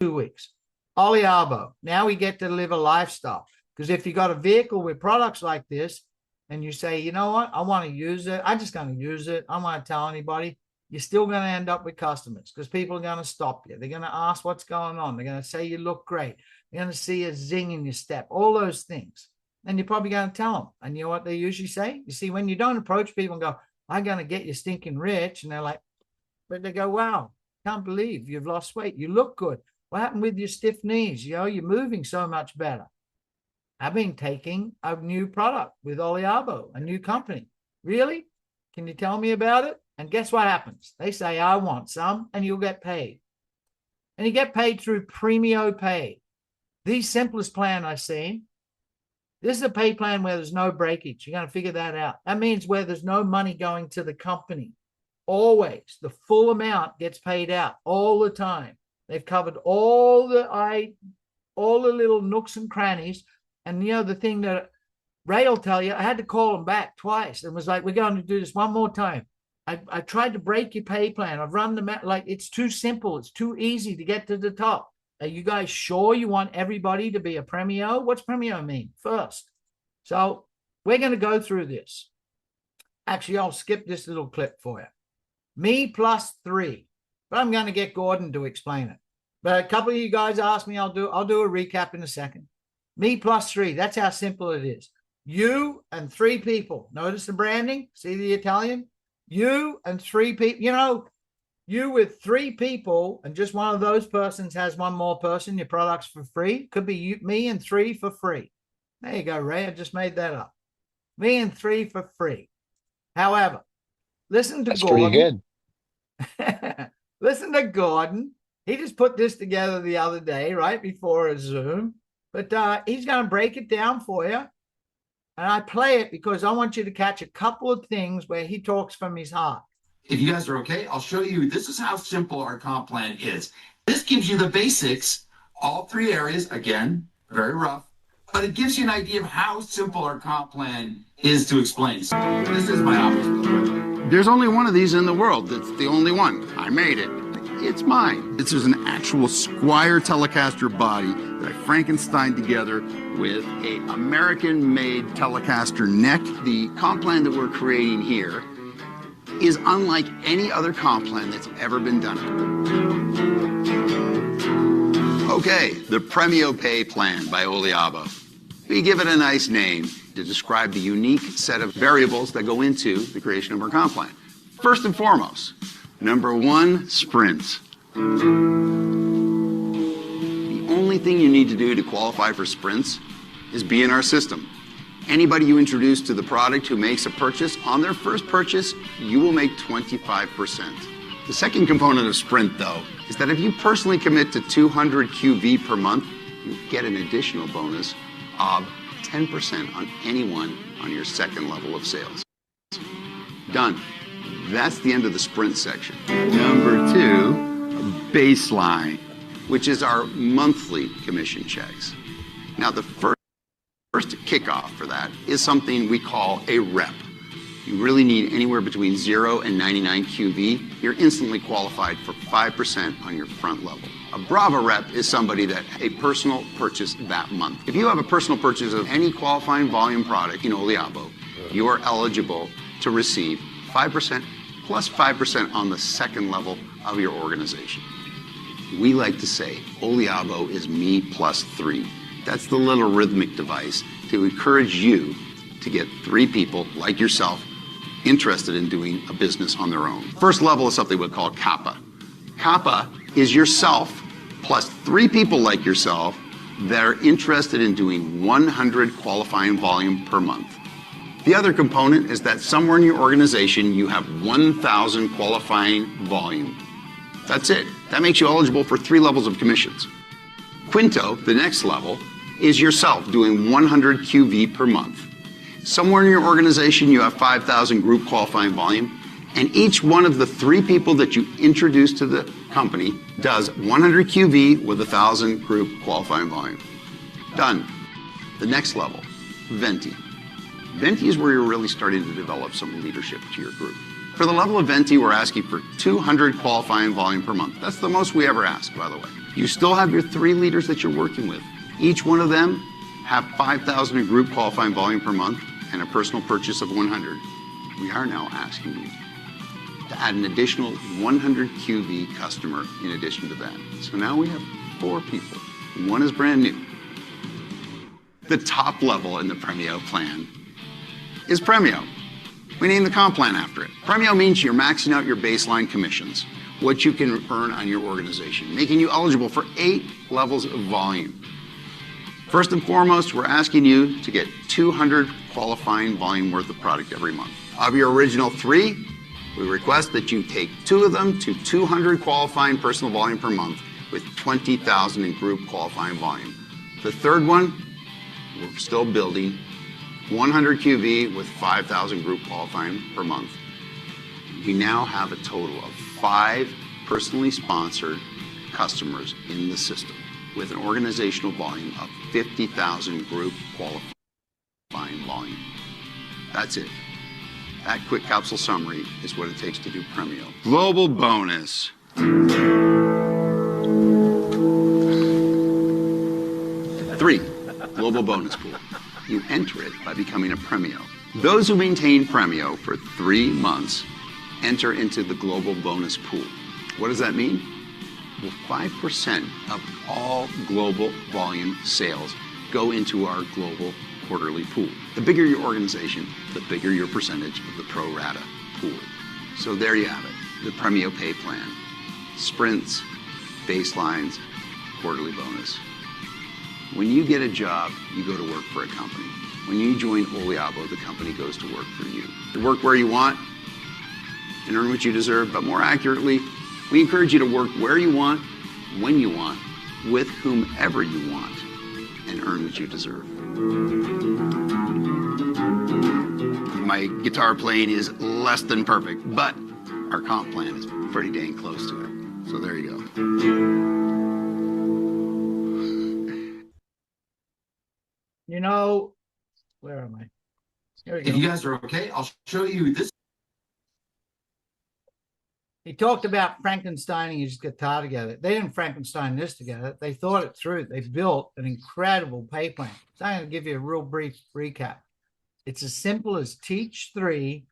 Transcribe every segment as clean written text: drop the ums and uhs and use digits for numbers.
2 weeks. Oliabo, now we get to live a lifestyle. Because if you got a vehicle with products like this and you say, you know what, I want to use it, I'm just going to use it, I don't want to tell anybody, you're still going to end up with customers because people are going to stop you. They're going to ask what's going on. They're going to say you look great. They're going to see a zing in your step, all those things. And you're probably going to tell them. And you know what they usually say? You see, when you don't approach people and go, I'm going to get you stinking rich, and they're like, but they go, wow, can't believe you've lost weight. You look good. What happened with your stiff knees? You know, you're moving so much better. I've been taking a new product with Oliabo, a new company. Really? Can you tell me about it? And guess what happens? They say, I want some, and you'll get paid. And you get paid through PREMIO Pay. The simplest plan I've seen. This is a pay plan where there's no breakage. You're going to figure that out. That means where there's no money going to the company. Always. The full amount gets paid out all the time. They've covered all the little nooks and crannies. And, you know, the thing that Ray will tell you, I had to call him back twice and was like, we're going to do this one more time. I tried to break your pay plan. I've run them out. Like, it's too simple. It's too easy to get to the top. Are you guys sure you want everybody to be a Premio? What's Premio mean? First. So we're going to go through this. Actually, I'll skip this little clip for you. Me plus 3. But I'm going to get Gordon to explain it. But a couple of you guys asked me, I'll do a recap in a second. Me plus 3. That's how simple it is. You and 3 people. Notice the branding? See the Italian? You and 3 people. You know, you with 3 people, and just one of those persons has one more person, your product's for free. Could be you, me and 3 for free. There you go, Ray. I just made that up. Me and 3 for free. However, listen to Gordon. That's pretty good. Listen to Gordon. He just put this together the other day, right before a Zoom. But he's going to break it down for you. And I play it because I want you to catch a couple of things where he talks from his heart. If you guys are okay, I'll show you. This is how simple our comp plan is. This gives you the basics, all 3 areas. Again, very rough, but it gives you an idea of how simple our comp plan is to explain. So this is my office. There's only one of these in the world. That's the only one. I made it. It's mine. This is an actual Squire Telecaster body that I Frankenstein together with a American-made Telecaster neck. The comp plan that we're creating here is unlike any other comp plan that's ever been done. Okay, the PREMIO Pay plan by Oliabo. We give it a nice name to describe the unique set of variables that go into the creation of our comp plan. First and foremost, number 1, sprints. The only thing you need to do to qualify for sprints is be in our system. Anybody you introduce to the product who makes a purchase, on their first purchase, you will make 25%. The second component of Sprint, though, is that if you personally commit to 200 QV per month, you get an additional bonus of 10% on anyone on your second level of sales. Done. That's the end of the Sprint section. Number 2, baseline, which is our monthly commission checks. Now, the first kickoff for that is something we call a rep. You really need anywhere between 0 and 99 QV. You're instantly qualified for 5% on your front level. A Brava rep is somebody that a personal purchase that month. If you have a personal purchase of any qualifying volume product in Oliabo, you are eligible to receive 5% plus 5% on the second level of your organization. We like to say Oliabo is me plus 3. That's the little rhythmic device to encourage you to get 3 people like yourself interested in doing a business on their own. First level is something we call Kappa. Kappa is yourself plus 3 people like yourself that are interested in doing 100 qualifying volume per month. The other component is that somewhere in your organization you have 1,000 qualifying volume. That's it. That makes you eligible for 3 levels of commissions. Quinto, the next level, is yourself doing 100 QV per month. Somewhere in your organization you have 5,000 group qualifying volume, and each one of the 3 people that you introduce to the company does 100 QV with 1,000 group qualifying volume. Done. The next level, Venti. Venti is where you're really starting to develop some leadership to your group. For the level of Venti, we're asking for 200 qualifying volume per month. That's the most we ever ask, by the way. You still have your 3 leaders that you're working with. Each one of them have 5,000 in group qualifying volume per month and a personal purchase of 100. We are now asking you to add an additional 100 QV customer in addition to that. So now we have 4 people. 1 is brand new. The top level in the PREMIO plan is PREMIO. We named the comp plan after it. PREMIO means you're maxing out your baseline commissions, what you can earn on your organization, making you eligible for 8 levels of volume. First and foremost, we're asking you to get 200 qualifying volume worth of product every month. Of your original 3, we request that you take 2 of them to 200 qualifying personal volume per month with 20,000 in group qualifying volume. The third one, we're still building 100 QV with 5,000 group qualifying per month. We now have a total of 5 personally sponsored customers in the system with an organizational volume of 50,000 group qualifying volume. That's it. That quick capsule summary is what it takes to do PREMIO. Global bonus. 3, global bonus pool. You enter it by becoming a PREMIO. Those who maintain PREMIO for 3 months enter into the global bonus pool. What does that mean? Well, 5% of all global volume sales go into our global quarterly pool. The bigger your organization, the bigger your percentage of the pro rata pool. So there you have it, the PREMIO Pay plan. Sprints, baselines, quarterly bonus. When you get a job, you go to work for a company. When you join Oliabo, the company goes to work for you. You work where you want and earn what you deserve, but more accurately, we encourage you to work where you want, when you want, with whomever you want, and earn what you deserve. My guitar playing is less than perfect, but our comp plan is pretty dang close to it. So there you go. You know, where am I? Here we If go. you guys are okay, I'll show you this. He talked about Frankensteining his guitar together. They didn't Frankenstein this together. They thought it through. They built an incredible pay plan. So I'm going to give you a real brief recap. It's as simple as teach 3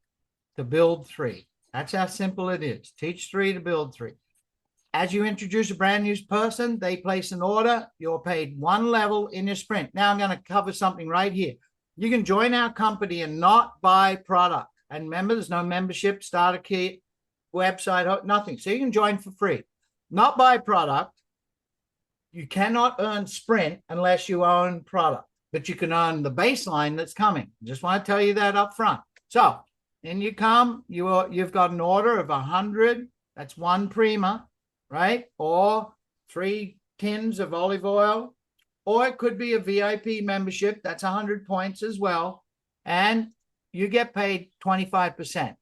to build 3. That's how simple it is. Teach 3 to build 3. As you introduce a brand new person, they place an order. You're paid 1 level in your sprint. Now I'm going to cover something right here. You can join our company and not buy product. And remember, there's no membership, starter kit, website, nothing. So you can join for free. Not buy product. You cannot earn sprint unless you own product, but you can earn the baseline that's coming. Just want to tell you that up front. So in you come, you've got an order of 100. That's 1 Prima, right? Or 3 tins of olive oil, or it could be a VIP membership. That's 100 points as well. And you get paid 25%.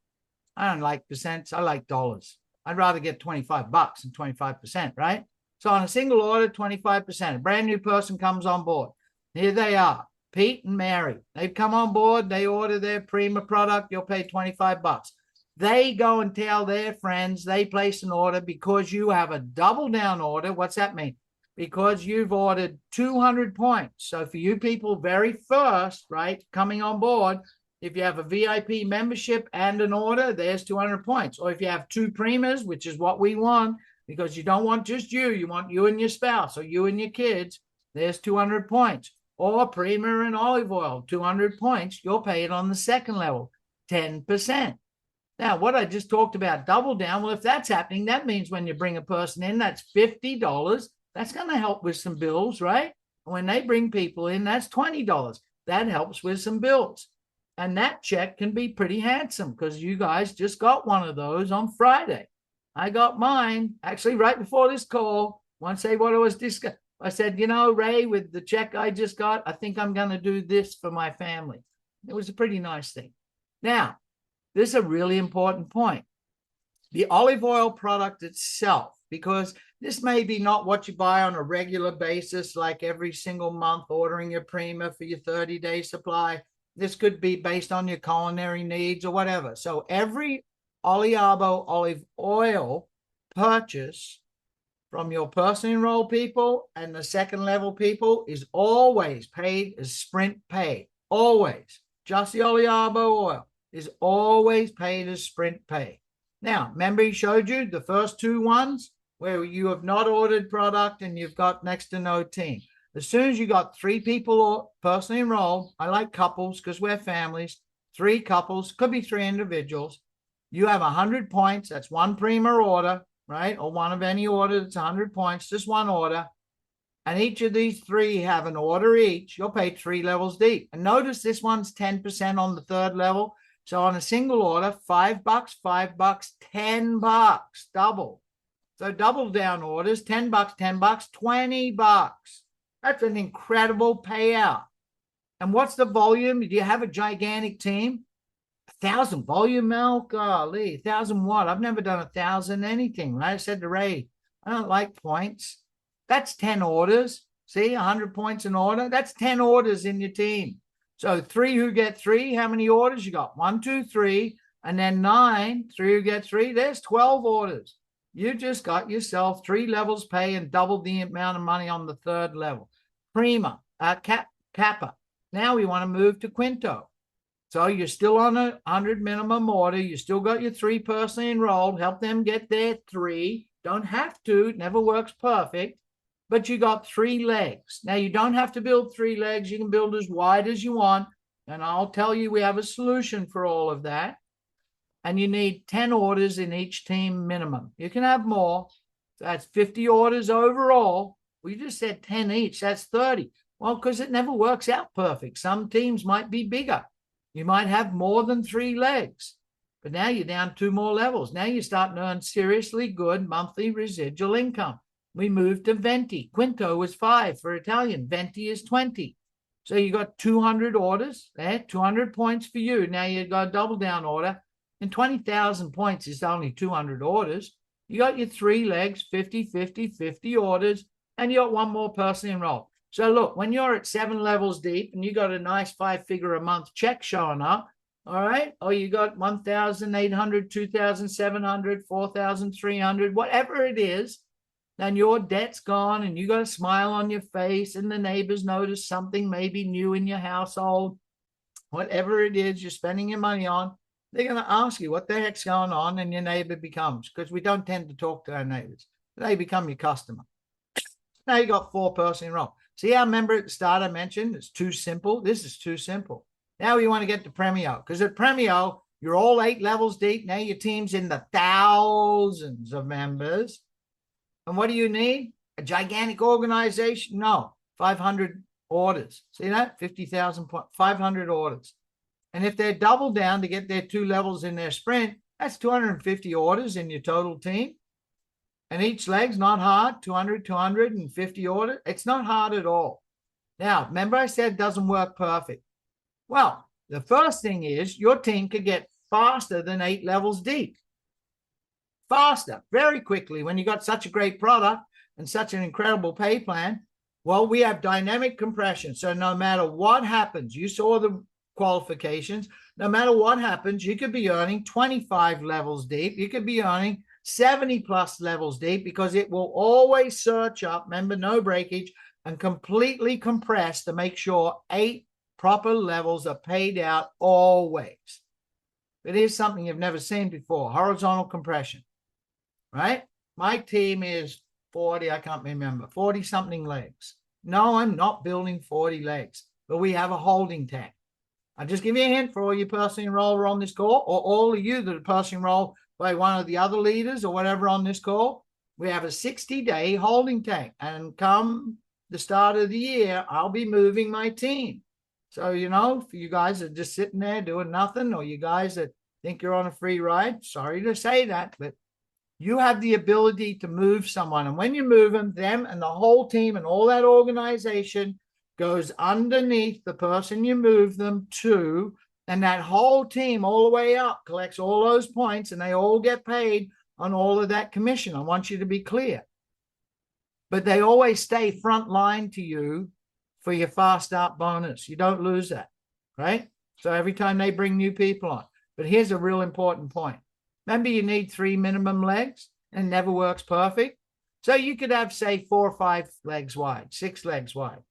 I don't like percents. I like dollars. I'd rather get $25 than 25%, right? So on a single order, 25%. A brand new person comes on board. Here they are, Pete and Mary. They've come on board. They order their Prima product. You'll pay $25. They go and tell their friends. They place an order because you have a double down order. What's that mean? Because you've ordered 200 points. So for you people very first, right, coming on board, if you have a VIP membership and an order, there's 200 points. Or if you have 2 Primas, which is what we want, because you don't want just you want you and your spouse or you and your kids, there's 200 points. Or Prima and olive oil, 200 points, you'll pay it on the second level, 10%. Now, what I just talked about, double down, well, if that's happening, that means when you bring a person in, that's $50. That's going to help with some bills, right? When they bring people in, that's $20. That helps with some bills. And that check can be pretty handsome because you guys just got one of those on Friday. I got mine actually right before this call. Want to say what I was discussing? I said, you know, Ray, with the check I just got, I think I'm going to do this for my family. It was a pretty nice thing. Now, this is a really important point. The olive oil product itself, because this may be not what you buy on a regular basis, like every single month ordering your Prima for your 30-day supply. This could be based on your culinary needs or whatever. So every Oliabo olive oil purchase from your personal enrolled people and the second level people is always paid as sprint pay. Always. Just the Oliabo oil is always paid as sprint pay. Now, remember he showed you the first two ones where you have not ordered product and you've got next to no team. As soon as you got 3 people personally enrolled, I like couples because we're families, 3 couples, could be 3 individuals. You have 100 points. That's one PREMIO order, right? Or one of any order that's 100 points, just one order. And each of these 3 have an order each. You'll pay 3 levels deep. And notice this one's 10% on the 3rd level. So on a single order, $5, $5, $10, double. So double down orders, $10, $10, $20. That's an incredible payout. And what's the volume? Do you have a gigantic team? 1,000 volume, Mel? Golly, 1,000 what? I've never done 1,000 anything, right? I said to Ray, I don't like points. That's 10 orders. See, 100 points an order. That's 10 orders in your team. So 3 who get 3, how many orders you got? 1, 2, 3, and then 9, 3 who get 3, there's 12 orders. You just got yourself 3 levels pay and doubled the amount of money on the 3rd level. Prima, Kappa. Now we want to move to Quinto. So you're still on a 100 minimum order. You still got your 3 personally enrolled. Help them get their 3. Don't have to. It never works perfect. But you got 3 legs. Now, you don't have to build 3 legs. You can build as wide as you want. And I'll tell you, we have a solution for all of that. And you need 10 orders in each team minimum. You can have more. So that's 50 orders overall. We just said 10 each. That's 30. Well, because it never works out perfect. Some teams might be bigger. You might have more than 3 legs. But now you're down 2 more levels. Now you start to earn seriously good monthly residual income. We moved to Venti. Quinto was 5 for Italian. Venti is 20. So you got 200 orders there, 200 points for you. Now you got a double down order. And 20,000 points is only 200 orders. You got your 3 legs, 50, 50, 50 orders, and you got 1 more person enrolled. So look, when you're at 7 levels deep and you got a nice 5-figure a month check showing up, all right, or you got 1,800, 2,700, 4,300, whatever it is, then your debt's gone and you got a smile on your face and the neighbors notice something maybe new in your household, whatever it is you're spending your money on, they're going to ask you what the heck's going on, and your neighbor becomes, because we don't tend to talk to our neighbors. They become your customer. Now you got 4 person enrolled. See, I remember at the start I mentioned it's too simple. This is too simple. Now we want to get to PREMIO, because at PREMIO, you're all 8 levels deep. Now your team's in the thousands of members. And what do you need? A gigantic organization? No, 500 orders. See that? 50,000 points, 500 orders. And if they're double down to get their 2 levels in their sprint, that's 250 orders in your total team. And each leg's not hard, 200, 250 orders. It's not hard at all. Now, remember I said it doesn't work perfect. Well, the first thing is your team could get faster than 8 levels deep. Faster, very quickly, when you got such a great product and such an incredible pay plan. Well, we have dynamic compression. So no matter what happens, you saw the qualifications, no matter what happens, you could be earning 25 levels deep. You could be earning 70 plus levels deep, because it will always search up, remember, no breakage, and completely compress to make sure 8 proper levels are paid out always. It is something you've never seen before, horizontal compression, right? My team is 40, I can't remember, 40 something legs. No, I'm not building 40 legs, but we have a holding tank. I'll just give you a hint for all you personally enrolled on this call, or all of you that are personally enrolled by one of the other leaders or whatever on this call. We have a 60-day holding tank. And come the start of the year, I'll be moving my team. So, you know, for you guys that are just sitting there doing nothing, or you guys that think you're on a free ride, sorry to say that, but you have the ability to move someone. And when you move them and the whole team and all that organization goes underneath the person you move them to, and that whole team all the way up collects all those points, and they all get paid on all of that commission. I want you to be clear. But they always stay front line to you for your fast start bonus. You don't lose that, right? So every time they bring new people on. But here's a real important point. Remember, you need 3 minimum legs, and it never works perfect. So you could have, say, 4 or 5 legs wide, 6 legs wide.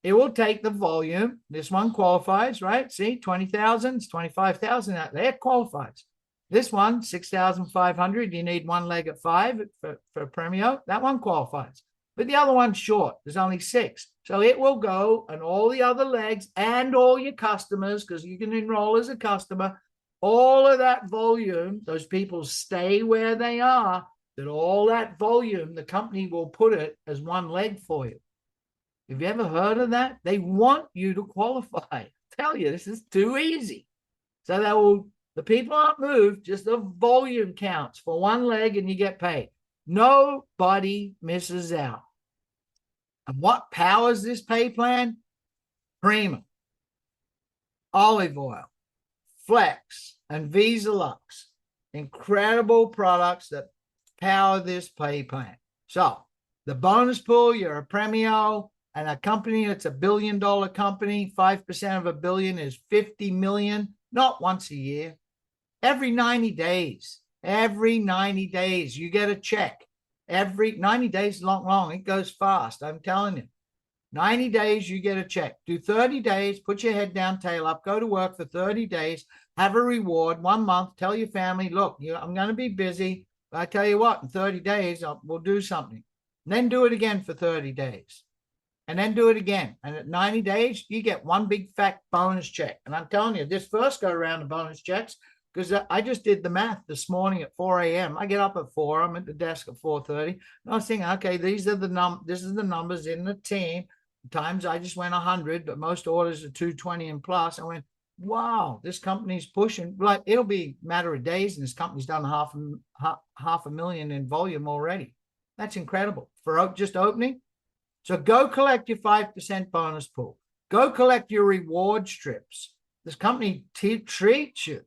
It will take the volume. This one qualifies, right? See, 20,000, 25,000 out there qualifies. This one, 6,500. You need 1 leg at 5 for Premio. That one qualifies. But the other one's short. There's only 6. So it will go, and all the other legs and all your customers, because you can enroll as a customer, all of that volume, those people stay where they are, that all that volume, the company will put it as 1 leg for you. Have you ever heard of that? They want you to qualify. I tell you, this is too easy. So the people aren't moved, just the volume counts for 1 leg and you get paid. Nobody misses out. And what powers this pay plan? PREMIO, olive oil, Flex, and Visa Lux. Incredible products that power this pay plan. So the bonus pool, you're a Premio and a company that's $1 billion company, 5% of $1 billion is 50 million, not once a year. Every 90 days, you get a check. Every 90 days, long. It goes fast. I'm telling you. 90 days, you get a check. Do 30 days, put your head down, tail up, go to work for 30 days, have a reward, 1 month, tell your family, look, I'm going to be busy. But I tell you what, in 30 days, we'll do something. And then do it again for 30 days. And then do it again. And at 90 days, you get 1 big fat bonus check. And I'm telling you, this first go around of bonus checks, because I just did the math this morning at 4 a.m. I get up at 4. I'm at the desk at 4:30. And I was thinking, okay, this is the numbers in the team. Times I just went 100, but most orders are 220 and plus. I went, wow, this company's pushing. Like, it'll be a matter of days, and this company's done half a million in volume already. That's incredible for just opening. So go collect your 5% bonus pool. Go collect your reward strips. This company treats you